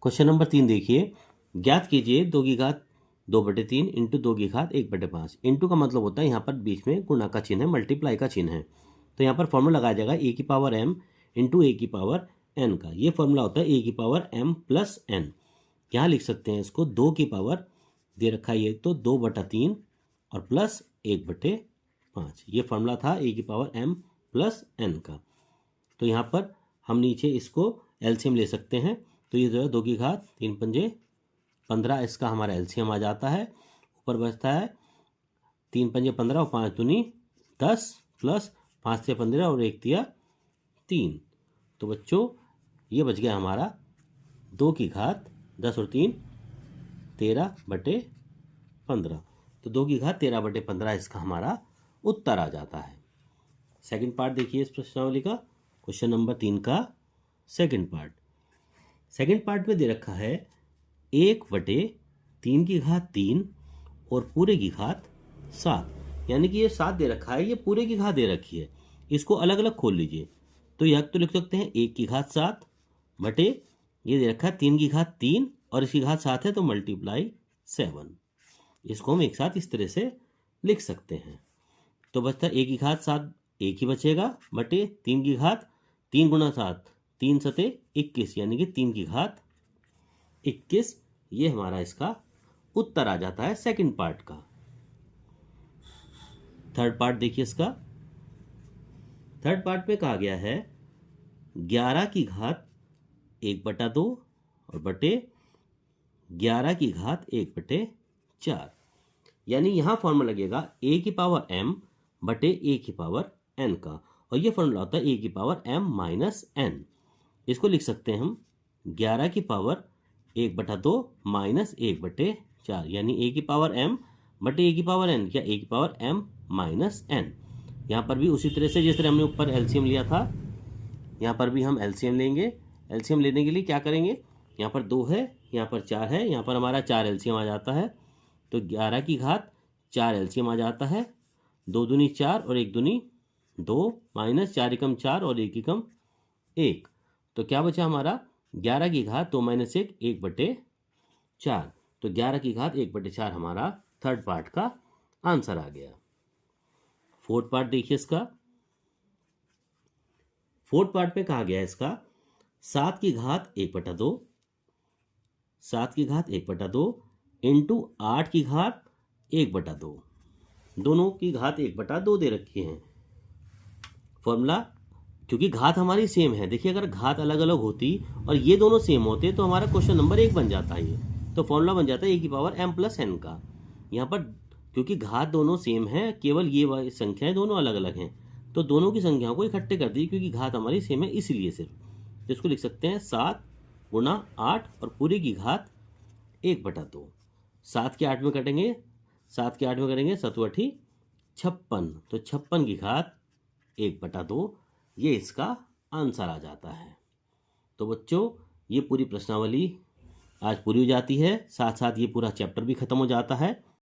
Question number 3 देखिए, ज्ञात कीजिए 2 की घात 2/3 इंटू 2 की घात 1/5। इंटू का मतलब होता है यहाँ पर बीच में गुणा का चिन्ह है, मल्टीप्लाई का चिन्ह है। तो यहाँ पर फॉर्मूला लगाया जाएगा ए की पावर m इंटू ए की पावर n का। ये फॉर्मूला होता है ए की पावर m प्लस n। यहाँ लिख सकते हैं इसको 2 की पावर दे रखा है ये तो 2/3 और प्लस 1/5। ये फॉर्मूला था ए की पावर m प्लस n का। तो यहाँ पर हम नीचे इसको एलसीएम ले सकते हैं। तो ये जो है 2 की घात 3 पंजे 15, इसका हमारा एलसीएम आ जाता है। ऊपर बचता है 3 पंजे 15 और 5 दूनी 10 प्लस 5 से 15 और 1 दिया 3। तो बच्चों ये बच गया हमारा 2 की घात 10 और 3 13/15। तो 2 की घात 13/15 इसका हमारा उत्तर आ जाता है। सेकंड पार्ट देखिए इस प्रश्नावली का, क्वेश्चन नंबर 3 का सेकंड पार्ट। सेकंड पार्ट में दे रखा है 1/3 की घात 3 और पूरे की घात 7। यानी कि ये 7 दे रखा है, ये पूरे की घात दे रखी है। इसको अलग अलग खोल लीजिए। तो यह तो लिख सकते हैं 1 की घात 7 बटे ये दे रखा है 3 की घात 3 और इसकी घात 7 है तो मल्टीप्लाई 7। इसको हम एक साथ इस तरह से लिख सकते हैं। तो बचता है 1 की घात 7 एक ही बचेगा बटे 3 की घात 3 गुणा 7 3 सते 21 यानी कि 3 की घात 21। ये हमारा इसका उत्तर आ जाता है सेकंड पार्ट का। थर्ड पार्ट देखिए इसका। थर्ड पार्ट में कहा गया है 11 की घात 1/2 और बटे 11 की घात 1/4। यानी यहां फॉर्मूला लगेगा ए की पावर m बटे ए की पावर n का, और ये फॉर्मूला होता है ए की पावर m माइनस n। इसको लिख सकते हैं हम 11 की पावर 1/2 माइनस 1/4 यानी ए की पावर m बटे ए की पावर n या ए की पावर m माइनस n। यहाँ पर भी उसी तरह से जिस तरह हमने ऊपर एलसीएम लिया था, यहाँ पर भी हम एलसीएम लेंगे। एलसीएम लेने के लिए क्या करेंगे, यहाँ पर 2 है, यहाँ पर 4 है, यहाँ पर हमारा 4 एलसीएम आ जाता है। तो 11 की घात 4 एलसीएम आ जाता है। 2 दूनी 4 और 1 दूनी 2 माइनस 4 एकम 4 और 1 एकम 1। तो क्या बचा हमारा 11 की घात 2 माइनस 1 1/4। तो 11 की घात 1/4 हमारा थर्ड पार्ट का आंसर आ गया। फोर्थ पार्ट देखिए इसका। फोर्थ पार्ट में कहा गया है इसका 7 की घात 1/2 7 की घात 1/2 इंटू 8 की घात 1/2। दोनों की घात 1/2 दे रखी है। फॉर्मूला क्योंकि घात हमारी सेम है, देखिए अगर घात अलग अलग होती और ये दोनों सेम होते तो हमारा क्वेश्चन नंबर 1 बन जाता है। ये तो फॉर्मूला बन जाता है ए की पावर m प्लस n का। यहाँ पर क्योंकि घात दोनों सेम है, केवल ये संख्याएं दोनों अलग अलग हैं, तो दोनों की संख्याओं को इकट्ठे कर दी क्योंकि घात हमारी सेम है इसलिए सिर्फ। तो इसको लिख सकते हैं 7 गुणा 8 और पूरे की घात 1/2। 7 के 8 में कटेंगे, 7 के 8 में करेंगे 7 8 56। तो 56 की घात 1/2 ये इसका आंसर आ जाता है। तो बच्चों ये पूरी प्रश्नावली आज पूरी हो जाती है, साथ साथ ये पूरा चैप्टर भी खत्म हो जाता है।